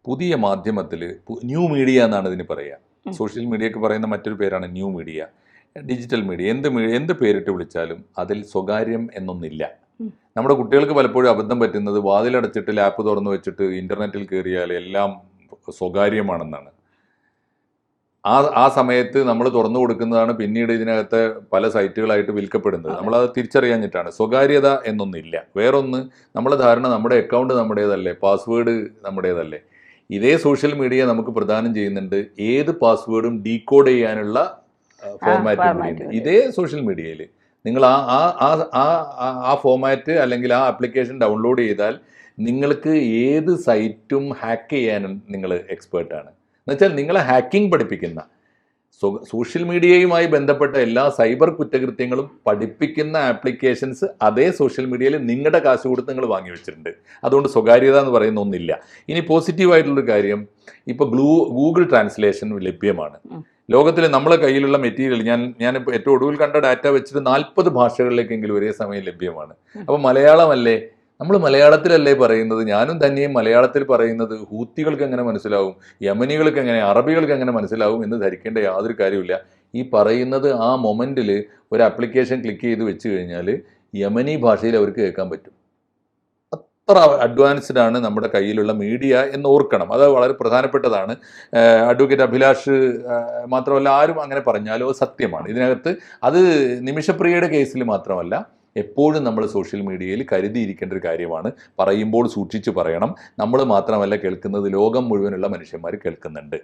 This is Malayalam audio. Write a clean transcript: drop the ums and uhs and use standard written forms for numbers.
പുതിയ മാധ്യമത്തിൽ ന്യൂ മീഡിയ എന്നാണ് ഇതിന് പറയുക. സോഷ്യൽ മീഡിയക്ക് പറയുന്ന മറ്റൊരു പേരാണ് ന്യൂ മീഡിയ, ഡിജിറ്റൽ മീഡിയ. എന്ത് പേരിട്ട് വിളിച്ചാലും അതിൽ സ്വകാര്യം എന്നൊന്നില്ല. നമ്മുടെ കുട്ടികൾക്ക് പലപ്പോഴും അബദ്ധം പറ്റുന്നത് വാതിലടച്ചിട്ട് ലാപ്പ് തുറന്നു വെച്ചിട്ട് ഇൻ്റർനെറ്റിൽ കയറിയാൽ എല്ലാം സ്വകാര്യമാണെന്നാണ്. ആ സമയത്ത് നമ്മൾ തുറന്നു കൊടുക്കുന്നതാണ് പിന്നീട് ഇതിനകത്ത് പല സൈറ്റുകളായിട്ട് വിൽക്കപ്പെടുന്നത്. നമ്മളത് തിരിച്ചറിയാഞ്ഞിട്ടാണ്. സ്വകാര്യത എന്നൊന്നില്ല. വേറൊന്ന്, നമ്മുടെ ധാരണ നമ്മുടെ അക്കൗണ്ട് നമ്മുടേതല്ലേ, പാസ്വേഡ് നമ്മുടേതല്ലേ. ഇതേ സോഷ്യൽ മീഡിയ നമുക്ക് പ്രദാനം ചെയ്യുന്നുണ്ട് ഏത് പാസ്വേഡും ഡീകോഡ് ചെയ്യാനുള്ള ഫോർമാറ്റ് കൂടിയുണ്ട് ഇതേ സോഷ്യൽ മീഡിയയിൽ. നിങ്ങൾ ആ ഫോർമാറ്റ് അല്ലെങ്കിൽ ആ ആപ്ലിക്കേഷൻ ഡൗൺലോഡ് ചെയ്താൽ നിങ്ങൾക്ക് ഏത് സൈറ്റും ഹാക്ക് ചെയ്യാനും നിങ്ങൾ എക്സ്പേർട്ടാണ്. എന്നുവെച്ചാൽ നിങ്ങളെ ഹാക്കിംഗ് പഠിപ്പിക്കുന്ന, സോഷ്യൽ മീഡിയയുമായി ബന്ധപ്പെട്ട എല്ലാ സൈബർ കുറ്റകൃത്യങ്ങളും പഠിപ്പിക്കുന്ന ആപ്ലിക്കേഷൻസ് അതേ സോഷ്യൽ മീഡിയയിൽ നിങ്ങളുടെ കാശ് കൊടുത്ത് നിങ്ങൾ വാങ്ങി വെച്ചിട്ടുണ്ട്. അതുകൊണ്ട് സ്വകാര്യത എന്ന് പറയുന്ന ഒന്നില്ല. ഇനി പോസിറ്റീവായിട്ടുള്ളൊരു കാര്യം, ഇപ്പോൾ ഗൂഗിൾ ട്രാൻസ്ലേഷൻ ലഭ്യമാണ്. ലോകത്തിലെ നമ്മളെ കയ്യിലുള്ള മെറ്റീരിയൽ ഞാനിപ്പോൾ ഏറ്റവും ഒടുവിൽ കണ്ട ഡാറ്റ വെച്ചിട്ട് 40 ഭാഷകളിലേക്കെങ്കിലും ഒരേ സമയം ലഭ്യമാണ്. അപ്പോൾ മലയാളമല്ലേ, നമ്മൾ മലയാളത്തിലല്ലേ പറയുന്നത്. ഞാനും തന്നെയും മലയാളത്തിൽ പറയുന്നത് ഹൂത്തികൾക്ക് എങ്ങനെ മനസ്സിലാവും, യമനികൾക്ക് എങ്ങനെ, അറബികൾക്ക് എങ്ങനെ മനസ്സിലാവും എന്ന് ധരിക്കേണ്ട യാതൊരു കാര്യമില്ല. ഈ പറയുന്നത് ആ മൊമെൻറ്റിൽ ഒരു ആപ്ലിക്കേഷൻ ക്ലിക്ക് ചെയ്ത് വെച്ച് കഴിഞ്ഞാൽ യമനി ഭാഷയിൽ അവർക്ക് കേൾക്കാൻ പറ്റും. അത്ര അഡ്വാൻസ്ഡ് ആണ് നമ്മുടെ കയ്യിലുള്ള മീഡിയ എന്ന് ഓർക്കണം. അത് വളരെ പ്രധാനപ്പെട്ടതാണ്. അഡ്വക്കേറ്റ് അഭിലാഷ് മാത്രമല്ല ആരും അങ്ങനെ പറഞ്ഞാലും അത് സത്യമാണ്. ഇതിനകത്ത് അത് നിമിഷപ്രിയയുടെ കേസിൽ മാത്രമല്ല, എപ്പോഴും നമ്മൾ സോഷ്യൽ മീഡിയയിൽ കരുതിയിരിക്കേണ്ട ഒരു കാര്യമാണ്. പറയുമ്പോൾ സൂക്ഷിച്ച് പറയണം. നമ്മൾ മാത്രമല്ല കേൾക്കുന്നത്, ലോകം മുഴുവനുള്ള മനുഷ്യന്മാർ കേൾക്കുന്നുണ്ട്.